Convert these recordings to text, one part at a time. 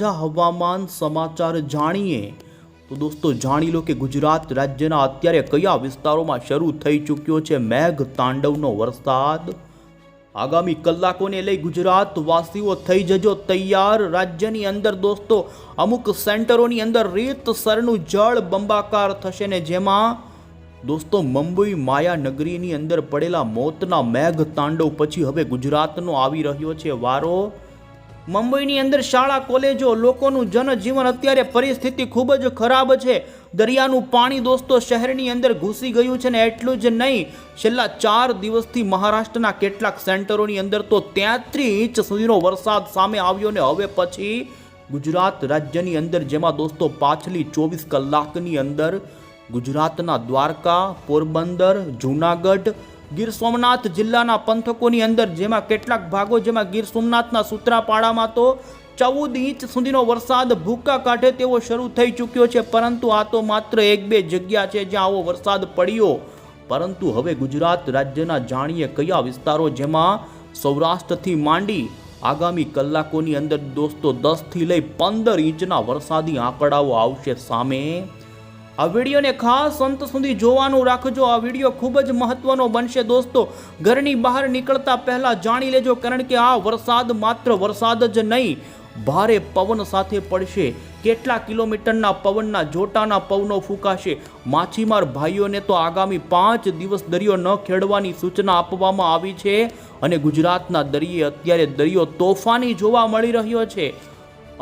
હવામાન સમાચાર જાણીએ તો દોસ્તો જાણી લો કે ગુજરાત રાજ્યના અત્યારે કયા વિસ્તારોમાં શરૂ થઈ ચૂક્યો છે મેઘ તાંડવનો વરસાદ। આગામી કલાકોને લઈ ગુજરાત વાસીઓ થઈ જજો તૈયાર। રાજ્યની અંદર દોસ્તો અમુક સેન્ટરોની અંદર રીતસરનું જળ બંબાકાર થશે ને જેમાં દોસ્તો મુંબઈ માયાનગરીની અંદર પડેલા મોતના મેઘ તાંડવ પછી હવે ગુજરાતનો આવી રહ્યો છે વારો। મુંબઈની અંદર શાળા કોલેજો લોકોનું જનજીવન અત્યારે પરિસ્થિતિ ખૂબ જ ખરાબ છે। દરિયાનું પાણી દોસ્તો શહેરની અંદર ઘૂસી ગયું છે ને એટલું જ નહીં, છેલ્લા 4 દિવસથી મહારાષ્ટ્રના કેટલાક સેન્ટરોની અંદર તો 33 ઇંચ સુધીનો વરસાદ સામે આવ્યો ને હવે પછી ગુજરાત રાજ્યની અંદર જેમાં દોસ્તો પાછલી 24 કલાકની અંદર ગુજરાતના દ્વારકા, પોરબંદર, જૂનાગઢ, ગીર સોમનાથ જિલ્લાના પંથકોની અંદર જેમાં કેટલાક ભાગો જેમાં ગીર સોમનાથના સૂત્રાપાડામાં તો 14 ઇંચ સુધીનો વરસાદ ભૂકા કાઢે તેવો શરૂ થઈ ચૂક્યો છે। પરંતુ આ તો માત્ર 1-2 જગ્યા છે જ્યાં આવો વરસાદ પડ્યો। પરંતુ હવે ગુજરાત રાજ્યના જાણીએ કયા વિસ્તારો જેમાં સૌરાષ્ટ્રથી માંડી આગામી કલાકોની અંદર દોસ્તો 10 થી લઈ 15 ઇંચના વરસાદી આંકડાઓ આવશે સામે। આ વિડીયોને ખાસ અંત સુધી જોવાનું રાખજો। આ વિડીયો ખૂબ જ મહત્વનો બનશે દોસ્તો। ઘરની બહાર નીકળતા પહેલા જાણી લેજો, કારણ કે આ વરસાદ માત્ર વરસાદ જ નહીં, ભારે પવન સાથે પડશે। કેટલા કિલોમીટરના પવનના જોટાના પવનો ફૂંકાશે। માછીમાર ભાઈઓને તો આગામી 5 દિવસ દરિયો ન ખેડવાની સૂચના આપવામાં આવી છે અને ગુજરાતના દરિયે અત્યારે દરિયો તોફાની જોવા મળી રહ્યો છે।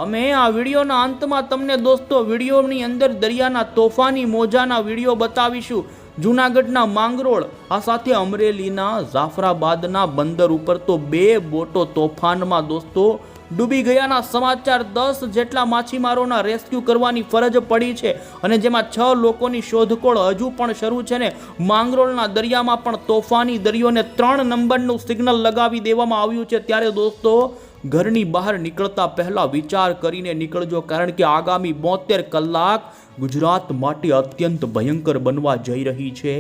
અમે આ વિડીયોના અંતમાં તમને દોસ્તો વિડીયોની અંદર દરિયાના તોફાની મોજાના વિડીયો બતાવીશું। જૂનાગઢના માંગરોળ આ સાથે અમરેલીના જાફરાબાદના બંદર ઉપર તો 2 બોટો તોફાનમાં દોસ્તો ડૂબી ગયાના સમાચાર। 10 જેટલા માછીમારોના રેસ્ક્યુ કરવાની ફરજ પડી છે અને જેમાં 6 લોકોની શોધખોળ હજુ પણ શરૂ છે ને માંગરોળના દરિયામાં પણ તોફાની દરિયોને 3 નંબરનું સિગ્નલ લગાવી દેવામાં આવ્યું છે। ત્યારે દોસ્તો ઘરની બહાર નીકળતા પહેલા વિચાર કરીને નીકળજો, કારણ કે આગામી 72 કલાક ગુજરાત માટે અત્યંત ભયંકર બનવા જઈ રહી છે।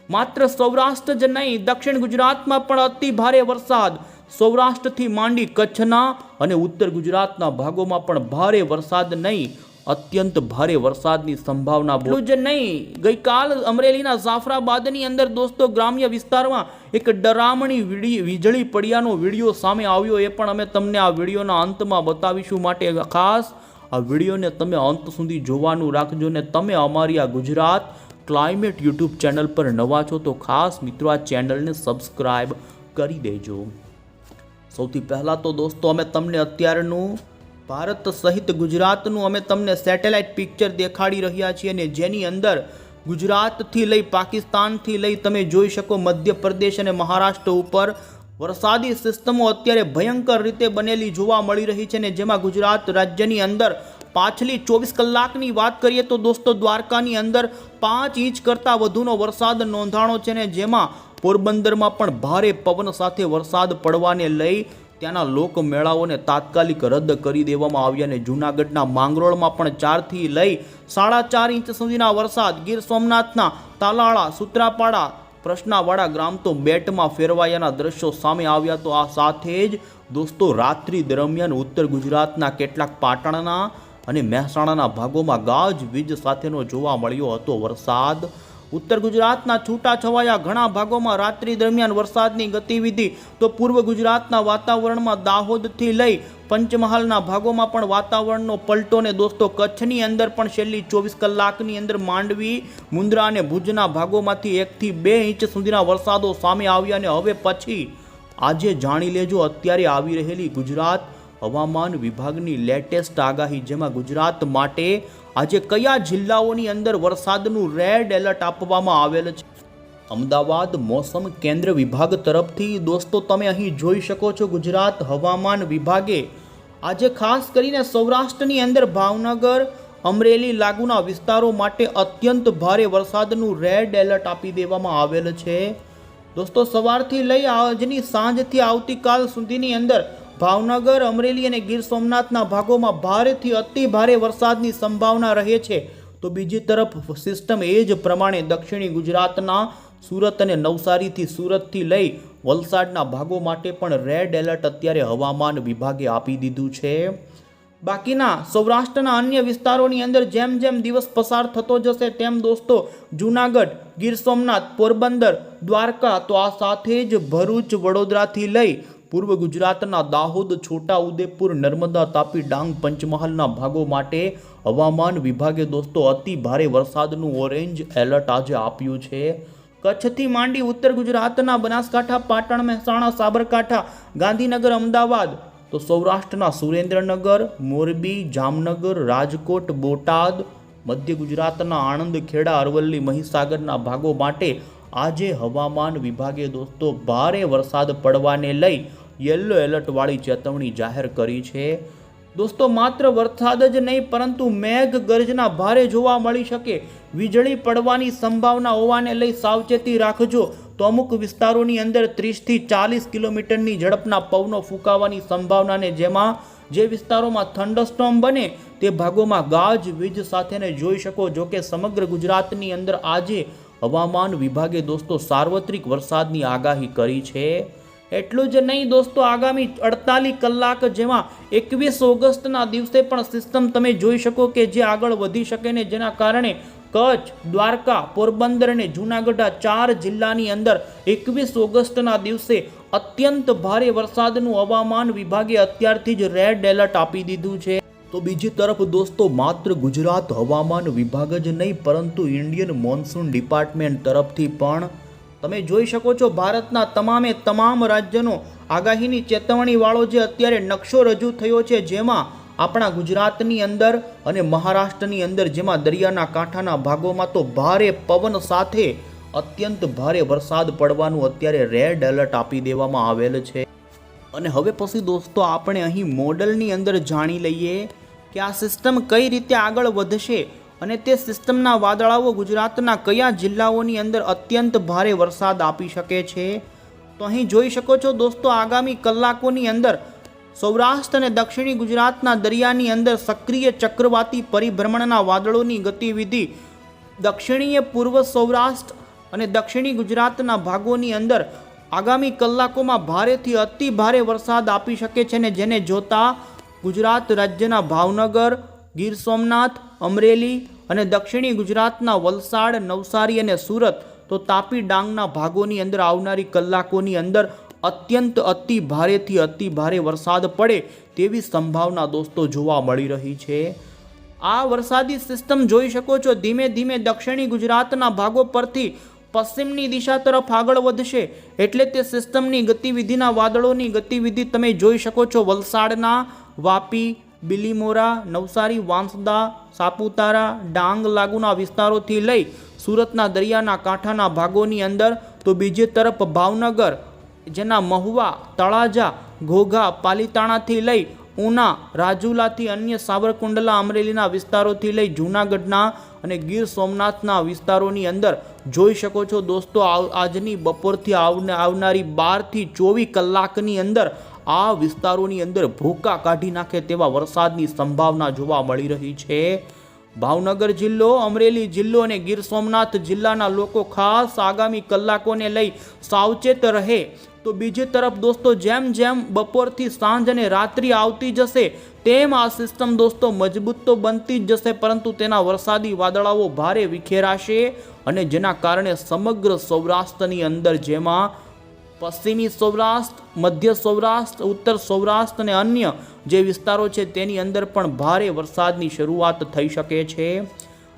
માત્ર સૌરાષ્ટ્ર જ નહીં, દક્ષિણ ગુજરાતમાં પણ અતિ ભારે વરસાદ। સૌરાષ્ટ્રથી માંડી કચ્છના અને ઉત્તર ગુજરાતના ભાગોમાં પણ ભારે વરસાદ નહીં, અત્યંત ભારે વરસાદની સંભાવના। એટલું જ નહીં, ગઈકાલ અમરેલીના જાફરાબાદની અંદર દોસ્તો ગ્રામ્ય વિસ્તારમાં એક ડરામણી વીજળી પડ્યાનો વિડીયો સામે આવ્યો, એ પણ અમે તમને આ વિડીયોના અંતમાં બતાવીશું। માટે ખાસ આ વિડીયોને તમે અંત સુધી જોવાનું રાખજો ને તમે અમારી આ ગુજરાત ક્લાઇમેટ યુટ્યુબ ચેનલ પર નવા છો તો ખાસ મિત્રો આ ચેનલને સબસ્ક્રાઈબ કરી દેજો। સૌથી પહેલાં તો દોસ્તો અમે તમને અત્યારનું ભારત સહિત ગુજરાતનું અમે તમને સેટેલાઇટ પિક્ચર દેખાડી રહ્યા છીએ અને જેની અંદર ગુજરાતથી લઈ પાકિસ્તાનથી લઈ તમે જોઈ શકો મધ્યપ્રદેશ અને મહારાષ્ટ્ર ઉપર વરસાદી સિસ્ટમો અત્યારે ભયંકર રીતે બનેલી જોવા મળી રહી છે ને જેમાં ગુજરાત રાજ્યની અંદર પાછલી 24 કલાકની વાત કરીએ તો દોસ્તો દ્વારકાની અંદર 5 ઇંચ કરતાં વધુનો વરસાદ નોંધાણો છે ને જેમાં પોરબંદરમાં પણ ભારે પવન સાથે વરસાદ પડવાને લઈ ત્યાંના લોકમેળાઓને તાત્કાલિક રદ કરી દેવામાં આવ્યા અને જૂનાગઢના માંગરોળમાં પણ 4 થી લઈ 4.5 ઇંચ સુધીના વરસાદ। ગીર સોમનાથના તાલાળા, સૂત્રાપાડા, પ્રશ્નાવાડા ગ્રામ તો બેટમાં ફેરવાયાના દ્રશ્યો સામે આવ્યા। તો આ સાથે જ દોસ્તો રાત્રિ દરમિયાન ઉત્તર ગુજરાતના કેટલાક પાટણના અને મહેસાણાના ભાગોમાં ગાજવીજ સાથેનો જોવા મળ્યો હતો વરસાદ। ઉત્તર ગુજરાતના છૂટાછવાયા ઘણા ભાગોમાં રાત્રિ દરમિયાન વરસાદની ગતિવિધિ તો પૂર્વ ગુજરાતના વાતાવરણમાં દાહોદથી લઈ પંચમહાલના ભાગોમાં પણ વાતાવરણનો પલટો ને દોસ્તો કચ્છની અંદર પણ છેલ્લી 24 કલાકની અંદર માંડવી, મુન્દ્રા અને ભુજના ભાગોમાંથી 1 થી 2 ઇંચ સુધીના વરસાદો સામે આવ્યા અને હવે પછી આજે જાણી લેજો અત્યારે આવી રહેલી ગુજરાત હવામાન વિભાગની લેટેસ્ટ આગાહી, જેમાં ગુજરાત માટે આજે કયા જિલ્લાઓની અંદર વરસાદનું રેડ એલર્ટ આપવામાં આવેલ છે। અમદાવાદ મોસમ કેન્દ્ર વિભાગ તરફથી દોસ્તો તમે અહીં જોઈ શકો છો ગુજરાત હવામાન વિભાગે આજે ખાસ કરીને સૌરાષ્ટ્રની અંદર ભાવનગર, અમરેલી લાગુના વિસ્તારો માટે અત્યંત ભારે વરસાદનું રેડ એલર્ટ આપી દેવામાં આવેલ છે। દોસ્તો સવારથી લઈ આજની સાંજથી આવતીકાલ સુધીની અંદર ભાવનગર, અમરેલી અને ગીર સોમનાથના ભાગોમાં ભારેથી અતિ ભારે વરસાદની સંભાવના રહે છે। તો બીજી તરફ સિસ્ટમ એ જ પ્રમાણે દક્ષિણી ગુજરાતના સુરત અને નવસારીથી સુરતથી લઈ વલસાડના ભાગો માટે પણ રેડ એલર્ટ અત્યારે હવામાન વિભાગે આપી દીધું છે। બાકીના સૌરાષ્ટ્રના અન્ય વિસ્તારોની અંદર જેમ જેમ દિવસ પસાર થતો જશે તેમ દોસ્તો જૂનાગઢ, ગીર સોમનાથ, પોરબંદર, દ્વારકા તો આ સાથે જ ભરૂચ, વડોદરાથી લઈ પૂર્વ ગુજરાતના દાહોદ, છોટા ઉદેપુર, નર્મદા, તાપી, ડાંગ, પંચમહાલના ભાગો માટે હવામાન વિભાગે દોસ્તો અતિ ભારે વરસાદનું ઓરેન્જ એલર્ટ આજે આપ્યું છે. કચ્છથી માંડી ઉત્તર ગુજરાતના બનાસકાંઠા, પાટણ, મહેસાણા, સાબરકાંઠા, ગાંધીનગર, અમદાવાદ તો સૌરાષ્ટ્રના સુરેન્દ્રનગર, મોરબી, જામનગર, રાજકોટ, બોટાદ, મધ્ય ગુજરાતના આણંદ, ખેડા, અરવલ્લી, મહીસાગરના ભાગો માટે આજે હવામાન વિભાગે દોસ્તો ભારે વરસાદ પડવાને લઈ યલો એલર્ટવાળી ચેતવણી જાહેર કરી છે. દોસ્તો માત્ર વરસાદ જ નહીં પરંતુ મેઘ ગર્જના ભારે જોવા મળી શકે, વીજળી પડવાની સંભાવના હોવાને લઈ સાવચેતી રાખજો. તો અમુક વિસ્તારોની અંદર 30થી 40 કિલોમીટરની ઝડપના પવનો ફૂંકાવાની સંભાવનાને જેમાં જે વિસ્તારોમાં થંડરસ્ટોર્મ બને તે ભાગોમાં ગાજવીજ સાથેને જોઈ શકો. જો કે સમગ્ર ગુજરાતની અંદર આજે હવામાન વિભાગે દોસ્તો સાર્વત્રિક વરસાદની આગાહી કરી છે. એટલું જ નહીં દોસ્તો, આગામી 48 કલાક જેમાં 21 ઓગસ્ટના દિવસે પણ સિસ્ટમ તમે જોઈ શકો કે જે આગળ વધી શકે ને જેના કારણે કચ્છ, દ્વારકા, પોરબંદર અને જૂનાગઢ 4 જિલ્લાની અંદર 21 ઓગસ્ટના દિવસે અત્યંત ભારે વરસાદનું હવામાન વિભાગે અત્યારથી જ રેડ એલર્ટ આપી દીધું છે. તો બીજી તરફ દોસ્તો માત્ર ગુજરાત હવામાન વિભાગ જ નહીં પરંતુ ઇન્ડિયન મોન્સૂન ડિપાર્ટમેન્ટ તરફથી પણ તમે જોઈ શકો છો ભારતના તમામ રાજ્યનો આગાહીની ચેતવણીવાળો જે અત્યારે નકશો રજૂ થયો છે, જેમાં આપણા ગુજરાતની અંદર અને મહારાષ્ટ્રની અંદર જેમાં દરિયાના કાંઠાના ભાગોમાં તો ભારે પવન સાથે અત્યંત ભારે વરસાદ પડવાનું અત્યારે રેડ એલર્ટ આપી દેવામાં આવેલ છે. અને હવે પછી દોસ્તો આપણે અહીં મોડલની અંદર જાણી લઈએ કે આ સિસ્ટમ કઈ રીતે આગળ વધશે અને તે સિસ્ટમના વાદળાઓ ગુજરાતના કયા જિલ્લાઓની અંદર અત્યંત ભારે વરસાદ આપી શકે છે. તો અહીં જોઈ શકો છો દોસ્તો આગામી કલાકોની અંદર સૌરાષ્ટ્ર અને દક્ષિણી ગુજરાતના દરિયાની અંદર સક્રિય ચક્રવાતી પરિભ્રમણના વાદળોની ગતિવિધિ દક્ષિણીય પૂર્વ સૌરાષ્ટ્ર અને દક્ષિણી ગુજરાતના ભાગોની અંદર આગામી કલાકોમાં ભારેથી અતિ ભારે વરસાદ આપી શકે છે ને જેને જોતા ગુજરાત રાજ્યના ભાવનગર, ગીર સોમનાથ, અમરેલી અને દક્ષિણી ગુજરાતના વલસાડ, નવસારી અને સુરત તો તાપી, ડાંગના ભાગોની અંદર આવનારી કલાકોની અંદર અત્યંત અતિ ભારેથી અતિ ભારે વરસાદ પડે તેવી સંભાવના દોસ્તો જોવા મળી રહી છે. આ વરસાદી સિસ્ટમ જોઈ શકો છો ધીમે ધીમે દક્ષિણી ગુજરાતના ભાગો પરથી પશ્ચિમની દિશા તરફ આગળ વધશે એટલે તે સિસ્ટમની ગતિવિધિના વાદળોની ગતિવિધિ તમે જોઈ શકો છો. વલસાડના વાપી, બિલીમોરા, નવસારી, વાંસદા, સાપુતારા, ડાંગ લાગુના વિસ્તારોથી લઈ સુરતના દરિયાના કાંઠાના ભાગોની અંદર તો બીજી તરફ ભાવનગર જેના મહુવા, તળાજા, ઘોઘા, પાલીતાણાથી લઈ ઉના, રાજુલાથી અન્ય સાવરકુંડલા, અમરેલીના વિસ્તારોથી લઈ જૂનાગઢના અને ગીર સોમનાથના વિસ્તારોની અંદર જોઈ શકો છો દોસ્તો આજની બપોરથી આવનારી 12 થી 24 કલાકની અંદર આ વિસ્તારોની અંદર ભૂકા કાઢી નાખે તેવા વરસાદની સંભાવના જોવા મળી રહી છે. ભાવનગર જિલ્લો, અમરેલી જિલ્લો અને ગીર સોમનાથ જિલ્લાના લોકો ખાસ આગામી કલાકોને લઈ સાવચેત રહે. તો બીજી તરફ દોસ્તો જેમ જેમ બપોરથી સાંજ અને રાત્રિ આવતી જશે તેમ આ સિસ્ટમ દોસ્તો મજબૂત તો બનતી જ જશે પરંતુ તેના વરસાદી વાદળાઓ ભારે વિખેરાશે અને જેના કારણે સમગ્ર સૌરાષ્ટ્રની અંદર જેમાં પશ્ચિમી સૌરાષ્ટ્ર, મધ્ય સૌરાષ્ટ્ર, ઉત્તર સૌરાષ્ટ્ર અને અન્ય જે વિસ્તારો છે તેની અંદર પણ ભારે વરસાદની શરૂઆત થઈ શકે છે.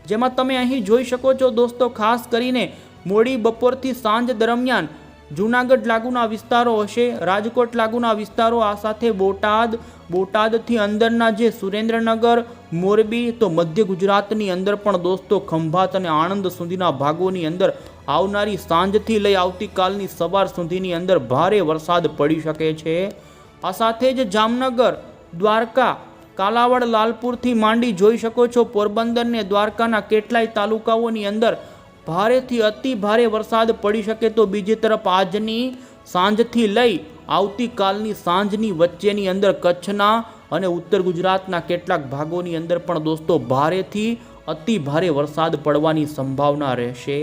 જેમાં તમે અહીં જોઈ શકો છો દોસ્તો ખાસ કરીને મોડી બપોરથી સાંજ દરમિયાન જૂનાગઢ લાગુના વિસ્તારો હશે, રાજકોટ લાગુના વિસ્તારો, આ સાથે બોટાદથી અંદરના જે સુરેન્દ્રનગર, મોરબી તો મધ્ય ગુજરાતની અંદર પણ દોસ્તો ખંભાત અને આણંદ સુધીના ભાગોની અંદર આવનારી સાંજથી લઈ આવતીકાલની સવાર સુધીની અંદર ભારે વરસાદ પડી શકે છે. આ સાથે જ જામનગર, દ્વારકા, કાલાવડ, લાલપુરથી માંડી જોઈ શકો છો પોરબંદર ને દ્વારકાના કેટલાય તાલુકાઓની અંદર ભારેથી અતિ ભારે વરસાદ પડી શકે. તો બીજી તરફ આજની સાંજથી લઈ આવતીકાલની સાંજની વચ્ચેની અંદર કચ્છના અને ઉત્તર ગુજરાતના કેટલાક ભાગોની અંદર પણ દોસ્તો ભારેથી અતિ ભારે વરસાદ પડવાની સંભાવના રહેશે.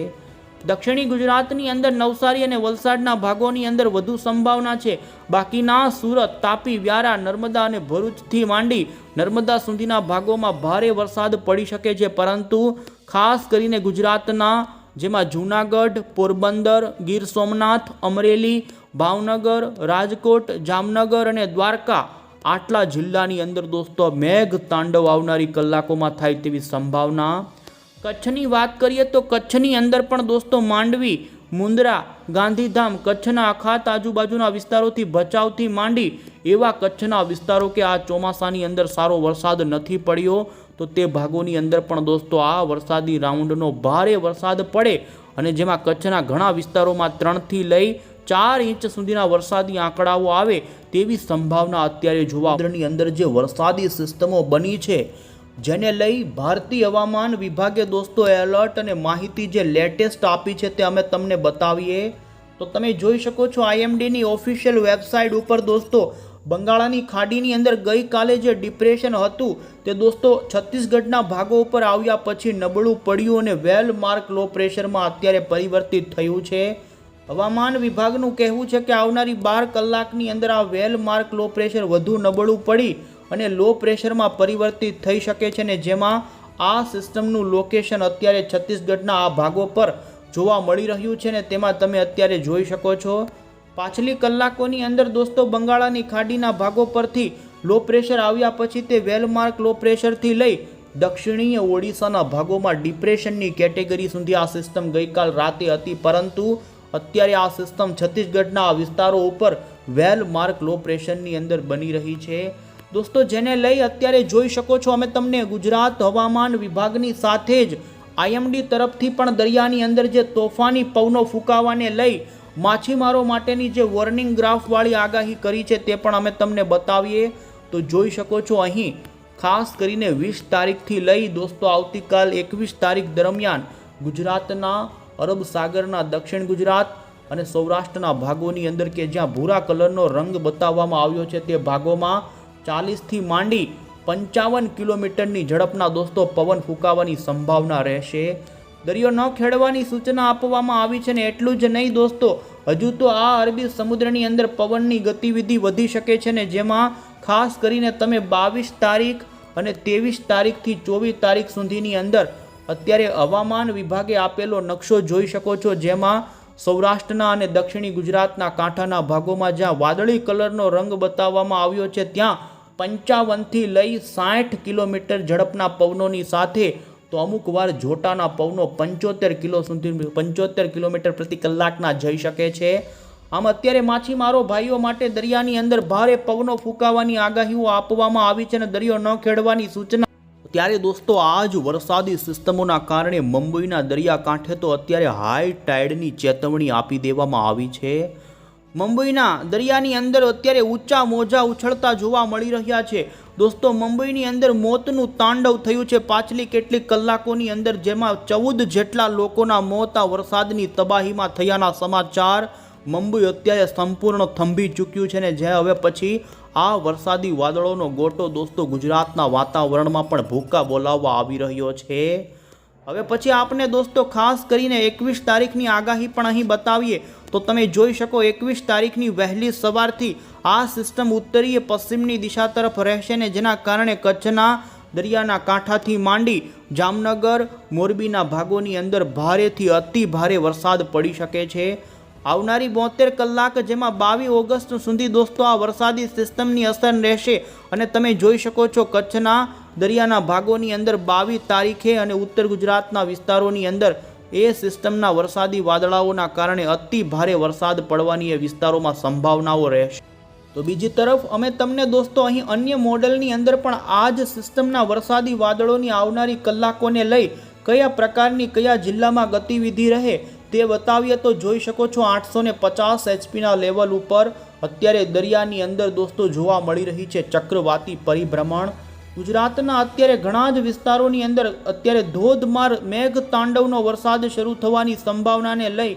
દક્ષિણી ગુજરાતની અંદર નવસારી અને વલસાડના ભાગોની અંદર વધુ સંભાવના છે. બાકીના સુરત, તાપી, વ્યારા, નર્મદા અને ભરૂચથી માંડી નર્મદા સુધીના ભાગોમાં ભારે વરસાદ પડી શકે છે. પરંતુ ખાસ કરીને ગુજરાતના જેમાં જૂનાગઢ, પોરબંદર, ગીર સોમનાથ, અમરેલી, ભાવનગર, રાજકોટ, જામનગર અને દ્વારકા આટલા જિલ્લાની અંદર દોસ્તો મેઘ તાંડવ આવનારી કલાકોમાં થાય તેવી સંભાવના. કચ્છની વાત કરીએ તો કચ્છની અંદર પણ દોસ્તો માંડવી, મુંદ્રા, ગાંધીધામ, કચ્છના અખાત આજુબાજુના વિસ્તારોથી ભચાઉથી માંડી એવા કચ્છના વિસ્તારો કે આ ચોમાસાની અંદર સારો વરસાદ નથી પડ્યો તો તે ભાગોની અંદર પણ દોસ્તો આ વરસાદી રાઉન્ડનો ભારે વરસાદ પડે અને જેમાં કચ્છના ઘણા વિસ્તારોમાં 3 થી લઈ 4 ઇંચ સુધીના વરસાદી આંકડાઓ આવે તેવી સંભાવના અત્યારે જોવાની અંદર જે વરસાદી સિસ્ટમો બની છે જેને લઈ ભારતીય હવામાન વિભાગે દોસ્તો એલર્ટ અને માહિતી જે લેટેસ્ટ આપી છે તે અમે તમને બતાવીએ તો તમે જોઈ શકો છો IMDની ઓફિશિયલ વેબસાઇટ ઉપર દોસ્તો બંગાળાની ખાડીની અંદર ગઈકાલે જે ડિપ્રેશન હતું તે દોસ્તો છત્તીસગઢના ભાગો ઉપર આવ્યા પછી નબળું પડ્યું અને વેલ માર્ક લો પ્રેશરમાં અત્યારે પરિવર્તિત થયું છે. હવામાન વિભાગનું કહેવું છે કે આવનારી 12 કલાકની અંદર આ વેલ માર્ક લો પ્રેશર વધુ નબળું પડી અને લો પ્રેશરમાં પરિવર્તિત થઈ શકે છે ને જેમાં આ સિસ્ટમનું લોકેશન અત્યારે છત્તીસગઢના આ ભાગો પર જોવા મળી રહ્યું છે ને તેમાં તમે અત્યારે જોઈ શકો છો. પાછલી કલાકોની અંદર દોસ્તો બંગાળાની ખાડીના ભાગો પરથી લો પ્રેશર આવ્યા પછી તે વેલમાર્ક લો પ્રેશરથી લઈ દક્ષિણીય ઓડિશાના ભાગોમાં ડિપ્રેશનની કેટેગરી સુધી આ સિસ્ટમ ગઈકાલ રાતે હતી પરંતુ અત્યારે આ સિસ્ટમ છત્તીસગઢના આ વિસ્તારો ઉપર વેલમાર્ક લો પ્રેશરની અંદર બની રહી છે. દોસ્તો જેને લઈ અત્યારે જોઈ શકો છો અમે તમને ગુજરાત હવામાન વિભાગની સાથે જ IMD તરફથી પણ દરિયાની અંદર જે તોફાની પવનો ફૂંકાવાને લઈ માછીમારો માટેની જે વોર્નિંગ ગ્રાફવાળી આગાહી કરી છે તે પણ અમે તમને બતાવીએ તો જોઈ શકો છો અહીં ખાસ કરીને 20 તારીખથી લઈ દોસ્તો આવતીકાલ 21 તારીખ દરમિયાન ગુજરાતના અરબ સાગરના દક્ષિણ ગુજરાત અને સૌરાષ્ટ્રના ભાગોની અંદર કે જ્યાં ભૂરા કલરનો રંગ બતાવવામાં આવ્યો છે તે ભાગોમાં 40 થી માંડી 55 કિલોમીટરની ઝડપના દોસ્તો પવન ફૂંકાવાની સંભાવના રહેશે. દરિયો ન ખેડવાની સૂચના આપવામાં આવી છે ને એટલું જ નહીં દોસ્તો હજુ તો આ અરબી સમુદ્રની અંદર પવનની ગતિવિધિ વધી શકે છે ને જેમાં ખાસ કરીને તમે 22 તારીખ અને 23 તારીખથી 24 તારીખ સુધીની અંદર અત્યારે હવામાન વિભાગે આપેલો નકશો જોઈ શકો છો જેમાં સૌરાષ્ટ્રના અને દક્ષિણી ગુજરાતના કાંઠાના ભાગોમાં જ્યાં વાદળી કલરનો રંગ બતાવવામાં આવ્યો છે ત્યાં 55 થી લઈ 60 કિલોમીટર ઝડપના પવનોની સાથે તો અમુક વાર જોટાના પવનો 75 કિલોમીટર પ્રતિ કલાકના જઈ શકે છે. આમ અત્યારે માછીમારો ભાઈઓ માટે દરિયાની અંદર ભારે પવનો ફૂંકાવાની આગાહીઓ આપવામાં આવી છે અને દરિયો ન ખેડવાની સૂચના. ત્યારે દોસ્તો આ જ વરસાદી સિસ્ટમોના કારણે મુંબઈના દરિયાકાંઠે તો અત્યારે હાઈ ટાઈડની ચેતવણી આપી દેવામાં આવી છે. મુંબઈના દરિયાની અંદર અત્યારે ઊંચા મોજા ઉછળતા જોવા મળી રહ્યા છે. દોસ્તો મુંબઈની અંદર મોતનું તાંડવ થયું છે પાછલી કેટલીક કલાકોની અંદર જેમાં 14 જેટલા લોકોના મોત આ વરસાદની તબાહીમાં થયાના સમાચાર. મુંબઈ અત્યારે સંપૂર્ણ થંભી ચૂક્યું છે ને જે હવે પછી આ વરસાદી વાદળોનો ગોટો દોસ્તો ગુજરાતના વાતાવરણમાં પણ ભૂક્કા બોલાવવા આવી રહ્યો છે. હવે પછી આપણે દોસ્તો ખાસ કરીને 21 તારીખની આગાહી પણ અહીં બતાવીએ તો તમે જોઈ શકો 21 તારીખની વહેલી સવારથી આ સિસ્ટમ ઉત્તરીય પશ્ચિમની દિશા તરફ રહેશે ને જેના કારણે કચ્છના દરિયાના કાંઠાથી માંડી જામનગર, મોરબીના ભાગોની અંદર ભારેથી અતિ ભારે વરસાદ પડી શકે છે. આવનારી 72 કલાક જેમાં 22 ઓગસ્ટ સુધી દોસ્તો આ વરસાદી સિસ્ટમની અસર રહેશે અને તમે જોઈ શકો છો કચ્છના દરિયાના ભાગોની અંદર 22 તારીખે અને ઉત્તર ગુજરાતના વિસ્તારોની અંદર એ સિસ્ટમના વરસાદી વાદળાઓના કારણે અતિ ભારે વરસાદ પડવાની એ વિસ્તારોમાં સંભાવનાઓ રહેશે. તો બીજી તરફ અમે તમને દોસ્તો અહીં અન્ય મોડેલની અંદર પણ આ જ સિસ્ટમના વરસાદી વાદળોની આવનારી કલાકોને લઈ કયા પ્રકારની કયા જિલ્લામાં ગતિવિધિ રહે તે બતાવીએ તો જોઈ શકો છો 850 HPના લેવલ ઉપર અત્યારે દરિયાની અંદર દોસ્તો જોવા મળી રહી છે ચક્રવાતી પરિભ્રમણ. ગુજરાતના અત્યારે ઘણા જ વિસ્તારોની અંદર અત્યારે ધોધમાર મેઘ તાંડવનો વરસાદ શરૂ થવાની સંભાવનાને લઈ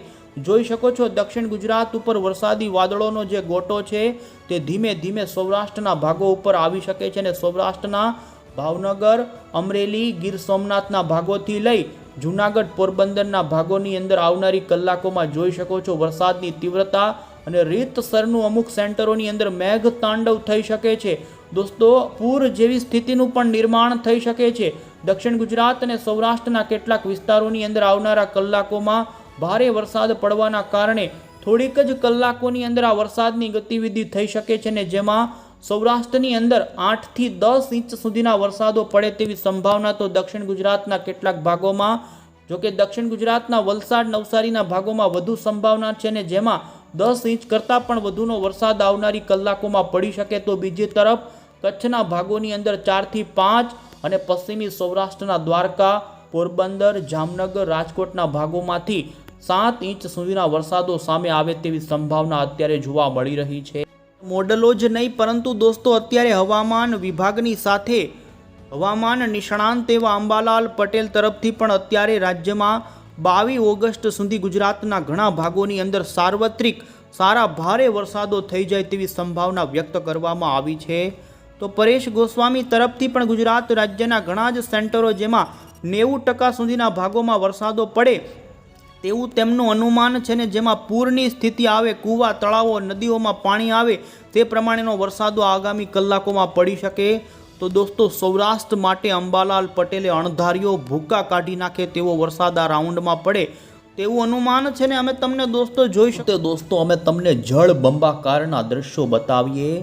જોઈ શકો છો દક્ષિણ ગુજરાત ઉપર વરસાદી વાદળોનો જે ગોટો છે તે ધીમે ધીમે સૌરાષ્ટ્રના ભાગો ઉપર આવી શકે છે અને સૌરાષ્ટ્રના ભાવનગર, અમરેલી, ગીર સોમનાથના ભાગોથી લઈ જૂનાગઢ પોરબંદરના ભાગોની અંદર આવનારી કલાકોમાં જોઈ શકો છો વરસાદની તીવ્રતા અને રીતસરનું અમુક સેન્ટરોની અંદર મેઘ તાંડવ થઈ શકે છે દોસ્તો। પૂર જેવી સ્થિતિનું પણ નિર્માણ થઈ શકે છે। દક્ષિણ ગુજરાત અને સૌરાષ્ટ્રના કેટલાક વિસ્તારોની અંદર આવનારા કલાકોમાં ભારે વરસાદ પડવાના કારણે થોડીક જ કલાકોની અંદર આ વરસાદની ગતિવિધિ થઈ શકે છે ને જેમાં સૌરાષ્ટ્રની અંદર 8 થી 10 ઇંચ સુધીના વરસાદો પડે તેવી સંભાવના તો દક્ષિણ ગુજરાતના કેટલાક ભાગોમાં, જોકે દક્ષિણ ગુજરાતના વલસાડ નવસારીના ભાગોમાં વધુ સંભાવના છે ને જેમાં 10 ઇંચ કરતાં પણ વધુનો વરસાદ આવનારી કલાકોમાં પડી શકે। તો બીજી તરફ કચ્છના ભાગોની અંદર 4 થી 5 અને પશ્ચિમી સૌરાષ્ટ્રના દ્વારકા, પોરબંદર, જામનગર, રાજકોટના ભાગોમાંથી 7 ઇંચ સુધીના વરસાદો સામે આવે તેવી સંભાવના અત્યારે જોવા મળી રહી છે। મોડલો જ નહીં પરંતુ દોસ્તો અત્યારે હવામાન વિભાગની સાથે હવામાન નિષ્ણાંત એવા અંબાલાલ પટેલ તરફથી પણ અત્યારે રાજ્યમાં 22 ઓગસ્ટ સુધી ગુજરાતના ઘણા ભાગોની અંદર સાર્વત્રિક સારા ભારે વરસાદો થઈ જાય તેવી સંભાવના વ્યક્ત કરવામાં આવી છે। તો પરેશ ગોસ્વામી તરફથી પણ ગુજરાત રાજ્યના ઘણા જ સેન્ટરો જેમાં 90% સુધીના ભાગોમાં વરસાદો પડે તેવું તેમનું અનુમાન છે ને જેમાં પૂરની સ્થિતિ આવે, કૂવા, તળાવો, નદીઓમાં પાણી આવે તે પ્રમાણેનો વરસાદો આગામી કલાકોમાં પડી શકે। તો દોસ્તો સૌરાષ્ટ્ર માટે અંબાલાલ પટેલે અણધાર્યો ભૂકા કાઢી નાખે તેવો વરસાદ આ રાઉન્ડમાં પડે તેવું અનુમાન છે ને અમે તમને દોસ્તો જોઈ શકીએ। દોસ્તો અમે તમને જળ બંબાકારના દ્રશ્યો બતાવીએ।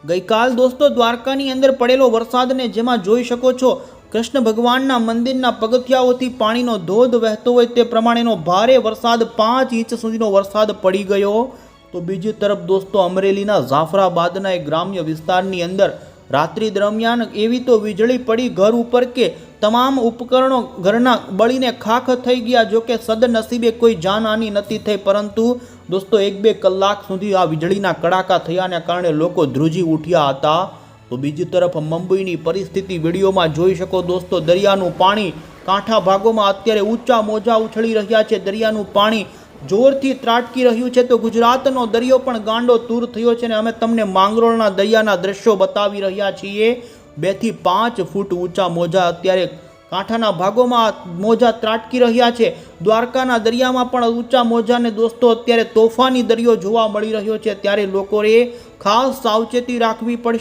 ગઈકાલ દોસ્તો દ્વારકાની અંદર પડેલો વરસાદને જેમાં જોઈ શકો છો કૃષ્ણ ભગવાનના મંદિરના પગથિયાઓથી પાણીનો ધોધ વહેતો હોય તે પ્રમાણેનો ભારે વરસાદ 5 ઇંચ સુધીનો વરસાદ પડી ગયો। તો બીજી તરફ દોસ્તો અમરેલીના જાફરાબાદના એક ગ્રામ્ય વિસ્તારની અંદર રાત્રિ દરમિયાન એવી તો વીજળી પડી ઘર ઉપર કે તમામ ઉપકરણો ઘરના બળીને ખાખ થઈ ગયા। જો કે સદનસીબે કોઈ જાનહાનિ નથી થઈ, પરંતુ દોસ્તો 1-2 કલાક સુધી આ વીજળીના કડાકા થયાને કારણે લોકો ધ્રુજી ઉઠ્યા હતા। તો બીજી તરફ મુંબઈની પરિસ્થિતિ વિડીયોમાં જોઈ શકો દોસ્તો, દરિયાનું પાણી કાંઠા ભાગોમાં અત્યારે ઊંચા મોજા ઉછળી રહ્યા છે, દરિયાનું પાણી જોરથી ત્રાટકી રહ્યું છે। તો ગુજરાતનો દરિયો પણ ગાંડો તૂર થયો છે ને અમે તમને માંગરોળના દરિયાના દ્રશ્યો બતાવી રહ્યા છીએ। 2 થી 5 ફૂટ ઊંચા મોજા અત્યારે કાંઠાના ભાગોમાં મોજા ત્રાટકી રહ્યા છે। દ્વારકાના દરિયામાં પણ ઊંચા મોજાને દોસ્તો અત્યારે તોફાની દરિયો જોવા મળી રહ્યો છે, ત્યારે લોકોએ ખાસ સાવચેતી રાખવી પડશે।